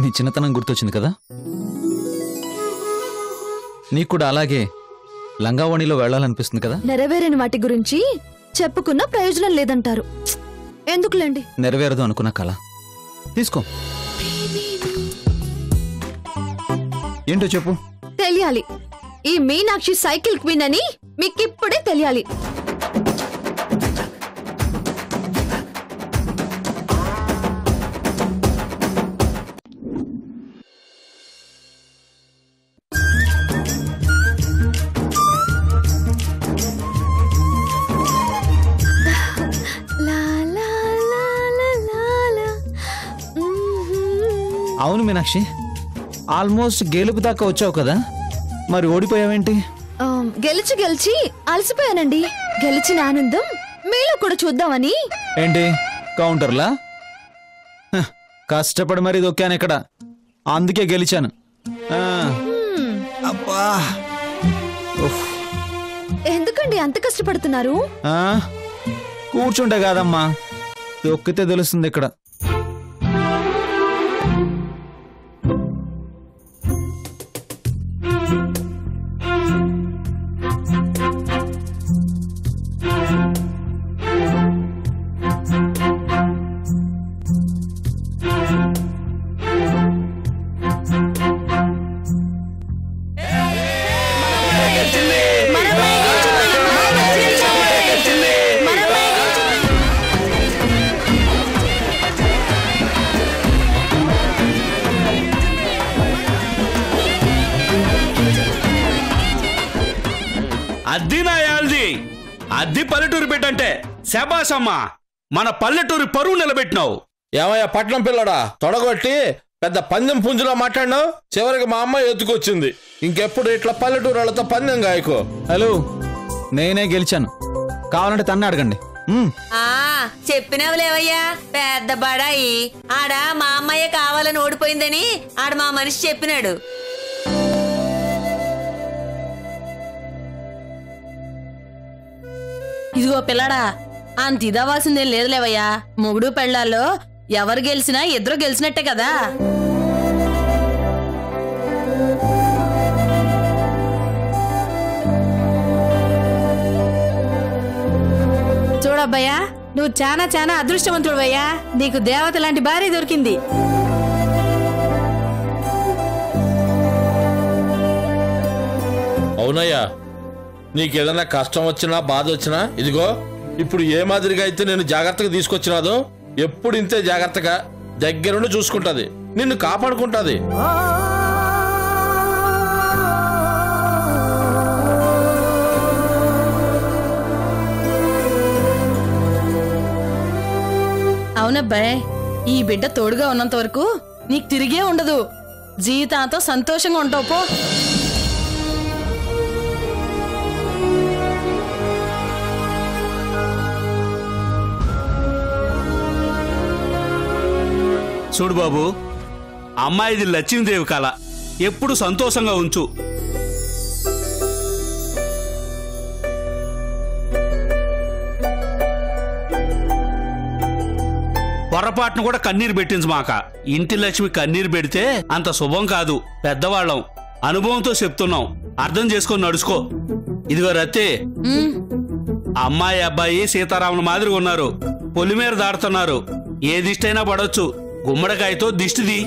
నీ చిన్నతనం గుర్తొచ్చింది కదా? నీకు కూడా అలాగే లంగావణిలో వెళ్ళాలనిపిస్తుంది కదా? నెరవేరని వాటి గురించి చెప్పుకున్న ప్రయోజనం లేదంటారు. ఎందుకులేండి. నెరవేరదు అనుకున్న కళ తీసుకో. ఏంటో చెప్పు. తెలియాలి. ఈ మీనాక్షి సైకిల్ క్వీన్ అని మీకిప్పుడే తెలియాలి. అవును మీనాక్షి, ఆల్మోస్ట్ గెలుపు దాకా వచ్చావు కదా, మరి ఓడిపోయావేంటి? గెలిచి గెలిచి అలసిపోయానండి. గెలిచిన ఆనందం మీలో కూడా చూద్దామని. ఏంటి కౌంటర్లా? కష్టపడి మరీ దొక్కాను ఇక్కడ, అందుకే గెలిచాను. అబ్బా, ఎందుకండి అంత కష్టపడుతున్నారు? కూర్చుంటే కాదమ్మా, దొక్కితే తెలుస్తుంది ఇక్కడ. అద్ది నాయాల్ది, అద్ది పల్లెటూరు పెట్టంటే శబాసమ్మా, మన పల్లెటూరి పరువు నిలబెట్టినావు. ఏమయ్యా పట్నం పిల్లడా, తొడగొట్టి పెద్ద పందెం పుంజులో మాట్లాడినావు. చివరికి మా అమ్మాయి ఎత్తుకొచ్చింది. ఇంకెప్పుడు ఇట్లా పల్లెటూరు వాళ్ళతో పందెం గాయకో. హలో, నేనే గెలిచాను, కావాలంటే తన్నే అడగండి. చెప్పినవులేవయ్యా పెద్ద బడాయి. ఆడ మా అమ్మాయే కావాలని ఓడిపోయిందని ఆడ మా మనిషి చెప్పినాడు. ఇదిగో పిల్లడా, అంత ఇదవ్వాల్సిందేం లేదులేవయ్యా. మొగుడు పెళ్ళాల్లో ఎవరు గెలిచినా ఇద్దరు గెలిచినట్టే కదా. చూడబ్బయ్యా, నువ్వు చాలా చాలా అదృష్టవంతుడువయ్యా. నీకు దేవత లాంటి భార్య దొరికింది. అవునయ్యా, నీకేదన్నా కష్టం వచ్చినా బాధ వచ్చినా ఇదిగో ఇప్పుడు ఏ మాదిరిగా అయితే నేను జాగ్రత్తగా తీసుకొచ్చినాదో ఎప్పుడు ఇంతే జాగ్రత్తగా దగ్గరుండి చూసుకుంటది, నిన్ను కాపాడుకుంటది. అవునబ్బాయ్, ఈ బిడ్డ తోడుగా ఉన్నంత వరకు నీకు తిరిగే ఉండదు. జీవితాంతో సంతోషంగా ఉంటావు పో. చూడు బాబు, అమ్మాయిది లక్ష్మీదేవి కళ, ఎప్పుడు సంతోషంగా ఉంచు. పొరపాటును కూడా కన్నీరు పెట్టించమాక. ఇంటి లక్ష్మి కన్నీరు పెడితే అంత శుభం కాదు. పెద్దవాళ్ళం, అనుభవంతో చెప్తున్నాం, అర్థం చేసుకొని నడుచుకో. ఇదిగో రత్తే, అమ్మాయి అబ్బాయి సీతారాముల మాదిరి ఉన్నారు, పొలిమేర దాడుతున్నారు. ఏ దిష్టైనా పడవచ్చు, గుమ్మడికాయతో దిష్టిది.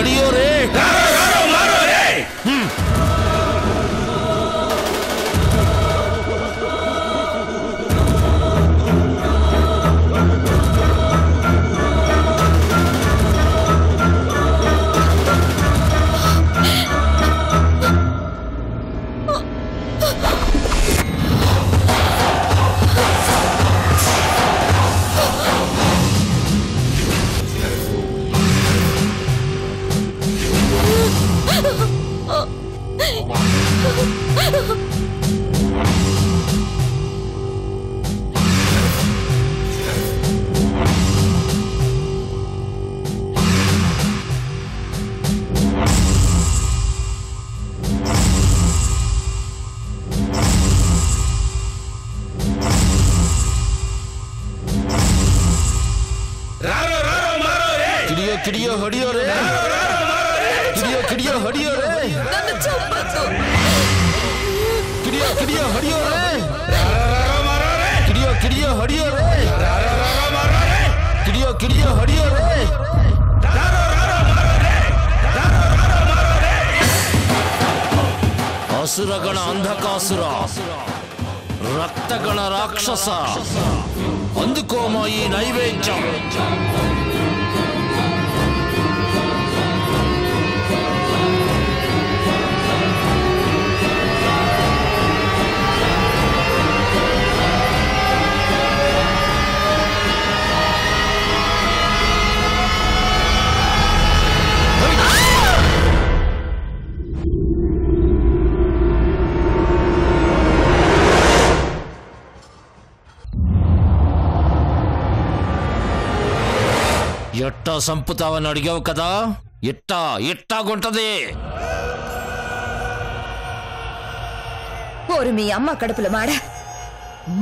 హడియో రే కిడియో హడియో రే కిడియో హడియో రే కిడియో హడియో రే కిడియో హడియో రే కిడియో హడియో రే అసురగణ అంధకాసుర రక్తగణ రాక్షస అందుకోమా ఈ నైవేద్యం ఎట్టా సంపుతావని అడిగావు కదా ఇట్టాగుంటది ఓరు మీ అమ్మ కడుపులో మాడ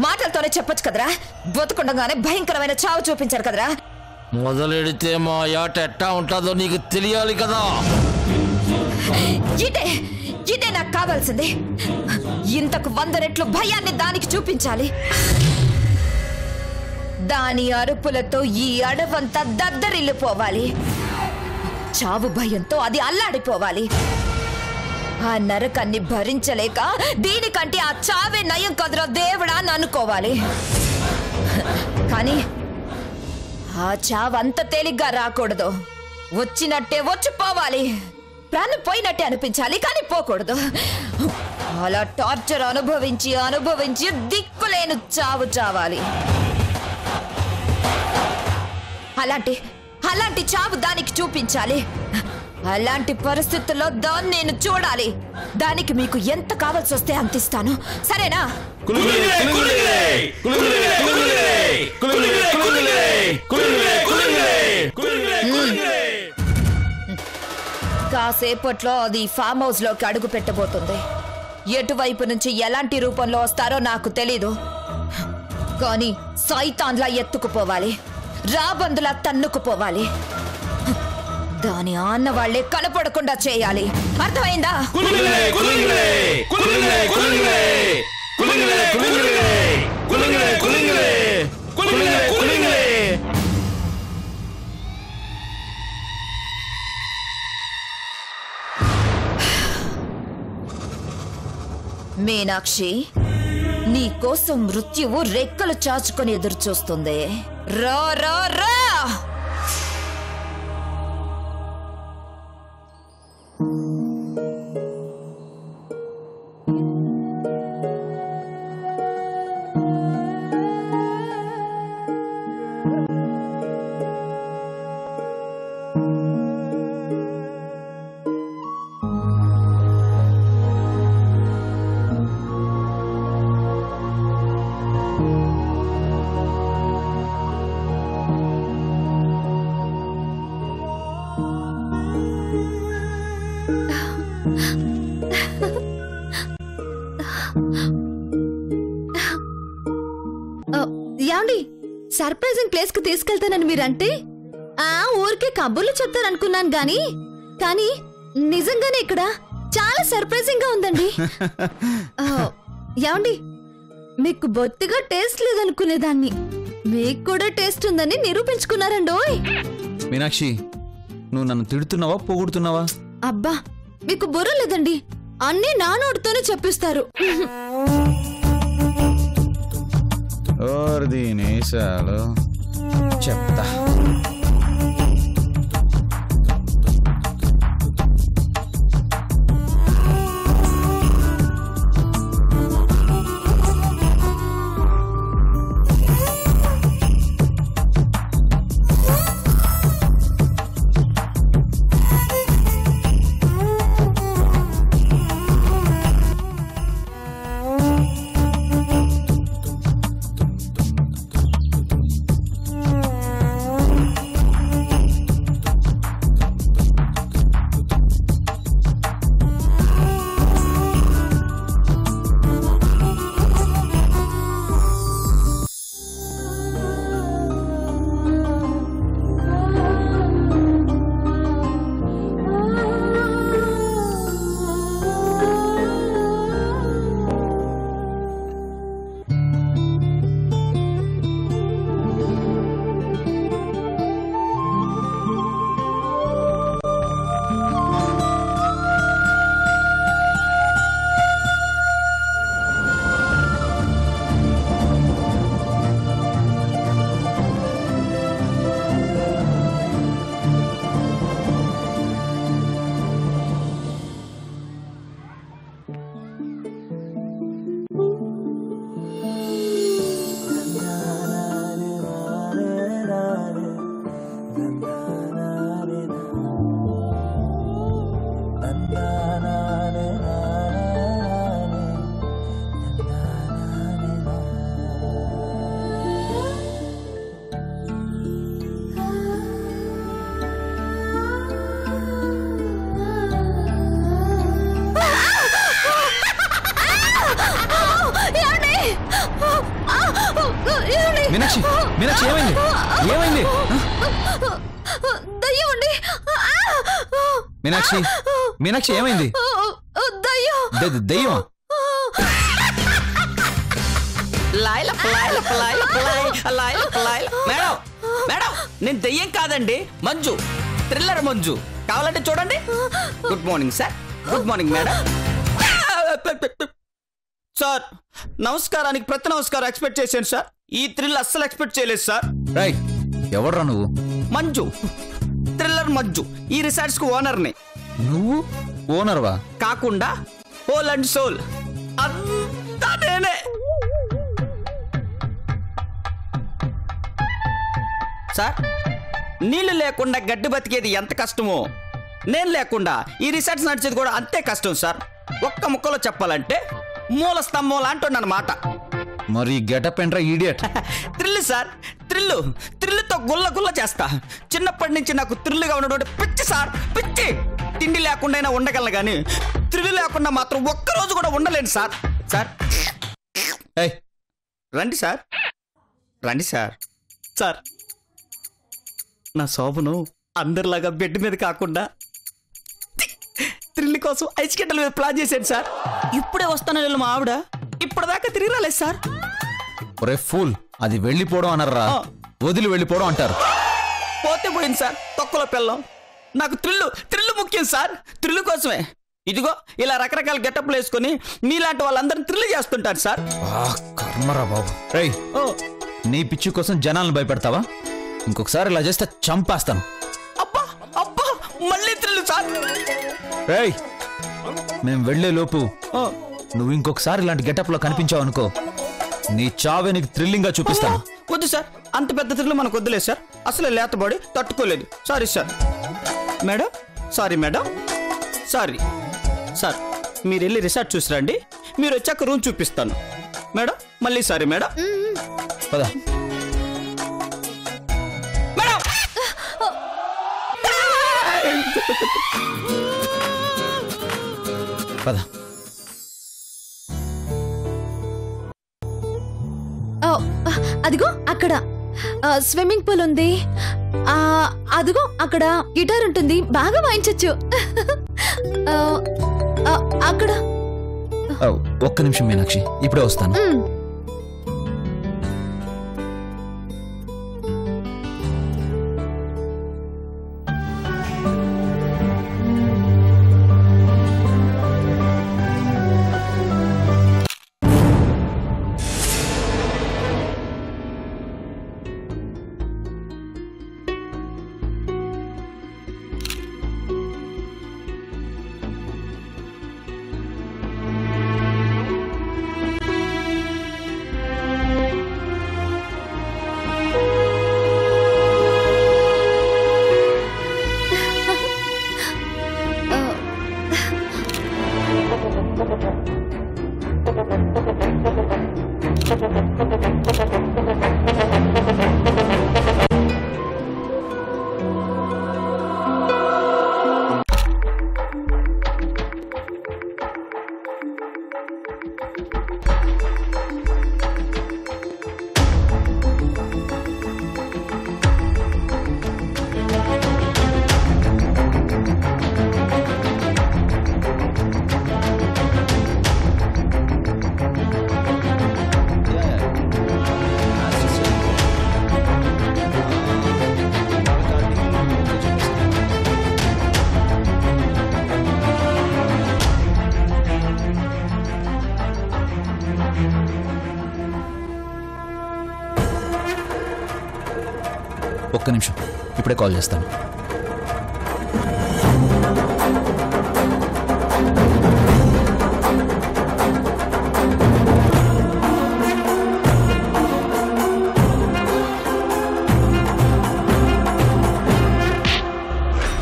మాటలతోనే చెప్పొచ్చు కదరా బతుకుండగానే భయంకరమైన చావు చూపించారు కదరా మొదలెడితే మా ఆట ఎట్టా ఉంటుందో నీకు తెలియాలి కదా ఇదే నాకు కావాల్సింది ఇంతకు 100 రెట్లు భయాన్ని దానికి చూపించాలి దాని అరుపులతో ఈ అడవంతా దద్దరిల్లిపోవాలి చావు భయంతో అది అల్లాడిపోవాలి ఆ నరకాన్ని భరించలేక దీనికంటే ఆ చావే నయం కదరా దేవుడా అని అనుకోవాలి కానీ ఆ చావు అంత తేలిగ్గా రాకూడదు వచ్చినట్టే వచ్చిపోవాలి ప్రాణం పోయినట్టే అనిపించాలి కానీ పోకూడదు అలా టార్చర్ అనుభవించి దిక్కులేని చావు చావాలి అలాంటి చావు దానికి చూపించాలి అలాంటి పరిస్థితుల్లో దాన్ని నేను చూడాలి దానికి మీకు ఎంత కావాల్సి వస్తే అంత ఇస్తాను సరేనా కాసేపట్లో అది ఫామ్ హౌస్ లోకి అడుగు పెట్టబోతుంది ఎటువైపు నుంచి ఎలాంటి రూపంలో వస్తారో నాకు తెలీదు కానీ సైతాన్లా ఎత్తుకుపోవాలి రాబందులా తన్నుకుపోవాలి దాని ఆన్న వాళ్లే కనపడకుండా చేయాలి అర్థమైందా మీనాక్షి నీ కోసం మృత్యువు రెక్కలు చాచుకొని ఎదురు చూస్తుంది రా రా రా సర్ప్రైజింగ్ ప్లేస్ కు తీసుకెళ్తానని మీరంటే ఊరికే కబుర్లు చెప్తారనుకున్నాను కానీ నిజంగానే ఇక్కడ చాలా సర్ప్రైజింగ్ గా ఉందండి యాండి మీకు బొత్తిగా టేస్ట్ లేదనుకునేదాన్ని మీకు కూడా టేస్ట్ ఉందని నిరూపించుకున్నారండోయ్ మీనాక్షి నువ్వు నన్ను తిడుతున్నావా పొగుడుతున్నావా? అబ్బా మీకు బుర్ర లేదండి, అన్నీ నా నోటితోనే చెప్పిస్తారు. దీనేశాలు చెప్తా. మీనాక్షి, మీనాక్షి ఏమైంది? ఏమైంది? దయ్యమండి. మీనాక్షి, మీనాక్షి ఏమైంది? దయ్యమా? మేడం మేడం, నేను దెయ్యం కాదండి, మంజు, థ్రిల్లర్ మంజు. కావాలంటే చూడండి. Good morning sir. Good morning madam. Sir, నమస్కారానికి ప్రతి నమస్కారం ఎక్స్పెక్ట్ చేశాను సార్. ఈ థ్రిల్ అస్సలు ఎక్స్పెక్ట్ చేయలేదు సార్. రై, ఎవడ్రా నువ్వు? మంజు, థ్రిల్లర్ మంజు. ఈ రిసార్ట్స్ కు ఓనర్ని. నువ్వు ఓనర్వా? కాకుండా హోల్ అండ్ సోల్ అంతా నేనే. సార్, నీళ్లు లేకుండా గడ్డి బతికేది ఎంత కష్టమో, నేను లేకుండా ఈ రిసార్ట్స్ నడిచేది కూడా అంతే కష్టం సార్. ఒక్క ముక్కలో చెప్పాలంటే మూల స్తంభం లాంటి. మరి గెటప్ ఏంట్రా ఈడియట్? థ్రిల్ సార్, థ్రిల్తో గుల్ల గుల్ల చేస్తా. చిన్నప్పటి నుంచి నాకు థ్రిల్గా ఉన్నటువంటి పిచ్చి సార్, పిచ్చి. తిండి లేకుండా ఉండగలను కానీ థ్రిల్ లేకుండా మాత్రం ఒక్కరోజు కూడా ఉండలేను సార్. సార్ రండి సార్, రండి సార్. సార్, నా శోభను అందరిలాగా బెడ్ మీద కాకుండా థ్రిల్ కోసం ఐస్ గడ్డల మీద ప్లాన్ చేశాను సార్. ఇప్పుడే వస్తాను మా ఆవిడ, ఇప్పటిదాకా తిరిగి రాలేదు సార్. ఒరే ఫూల్, అది వెళ్ళిపోవడం అనర్రా, వదిలి వెళ్ళిపోవడం అంటారు. పోతే పోయింది సార్, తొక్కలో పిల్లం. నాకు థ్రిల్ ముఖ్యం సార్. థ్రిల్ కోసమే ఇదిగో ఇలా రకరకాల గెటప్లు వేసుకొని మీలాంటి వాళ్ళందరినీ థ్రిల్ చేస్తుంటారు సార్. కర్మరా బాబు. రేయ్, నీ పిచ్చి కోసం జనాలను భయపెడతావా? ఇంకొకసారి ఇలా చేస్తే చంపేస్తాను. అబ్బా అబ్బా, మళ్ళీ థ్రిల్ సార్. రేయ్, మేము వెళ్లే లోపు నువ్వు ఇంకొకసారి ఇలాంటి గెటప్ లో కనిపించావు అనుకో, నీ చావే నీకు థ్రిల్లింగ్ గా చూపిస్తాను. వద్దు సార్, అంత పెద్ద థ్రిల్ మనకు వద్దులేదు సార్. అసలు లేతబడి తట్టుకోలేదు. Sorry sir. Madam, sorry madam, sorry sir. మీరు వెళ్ళి రిసార్ట్ చూసిరండి, మీరు వచ్చాక రూమ్ చూపిస్తాను. మేడం, మళ్ళీ సారీ మేడం. పద. మేడం, పద. అదిగో అక్కడ స్విమ్మింగ్ పూల్ ఉంది. అదిగో అక్కడ గిటార్ ఉంటుంది, బాగా వాయించచ్చు. అక్కడ ఒక్క నిమిషం మీనాక్షి, ఇప్పుడే వస్తాను. ఒక్క నిమిషం, ఇప్పుడే కాల్ చేస్తాను.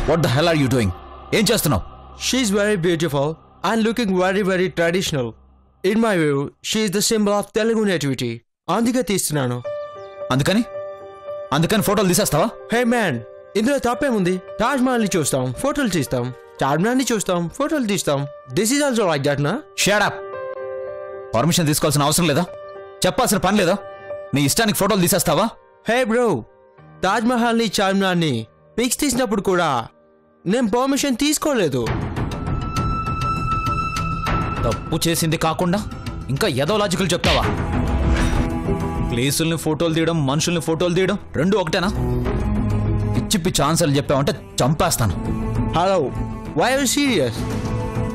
What the hell are you doing? ఏం చేస్తున్నావు? She's very beautiful and looking very, very traditional. In my view, she is the symbol of Telugu nativity. అందుకే తీస్తున్నాను. అందుకని ఫోటోలు తీసేస్తావా? హే మ్యాన్, ఇందులో తప్పేముంది? తాజ్ మహల్ ని చూస్తాం, ఫోటోలు తీస్తాం. చార్మినార్ ని చూస్తాం, ఫోటోలు తీస్తాం. This is also like that నా? Shut up. పర్మిషన్ తీసుకోవాల్సిన అవసరం లేదా? చెప్పాల్సిన పని లేదా? నీ ఇష్టానికి ఫోటోలు తీసేస్తావా? హే బ్రో, తాజ్ మహల్ ని చార్మినార్ ని పిక్స్ తీసినప్పుడు కూడా నేను పర్మిషన్ తీసుకోలేదు. తప్పు చేసింది కాకుండా ఇంకా ఏదో లాజికల్ చెప్తావా? ప్లేసుల్ని ఫోటోలు తీయడం, మనుషుల్ని ఫోటోలు తీయడం రెండు ఒకటేనా? పిచ్చి పిచ్చి ఆన్సర్లు చెప్పావంటే చంపేస్తాను. Hello, why are serious?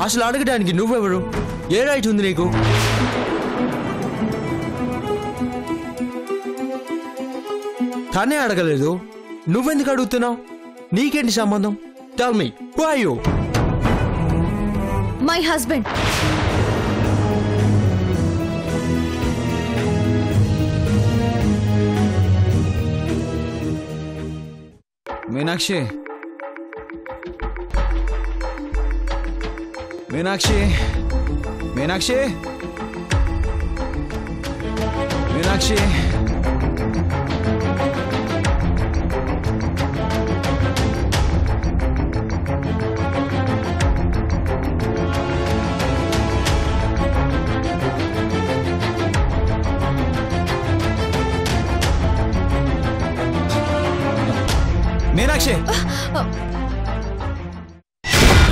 అసలు అడగడానికి నువ్వెవరు? ఏ రైట్ ఉంది నీకు? తనే అడగలేదు, నువ్వెందుకు అడుగుతున్నావు? నీకేంటి సంబంధం? Tell me, who are you? My husband. Meenakshi, Meenakshi, Meenakshi, Meenakshi. Meenakshi,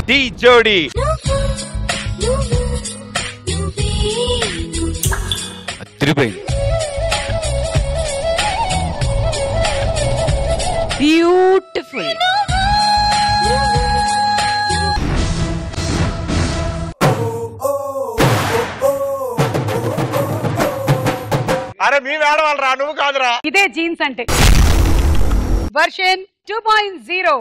టీ జోడి తిరిగిపోయింది. బ్యూటిఫుల్. అరే మీ ఆడవాళ్ళరా, నువ్వు కాదురా. ఇదే జీన్స్ అంటే వర్షన్ 2.0.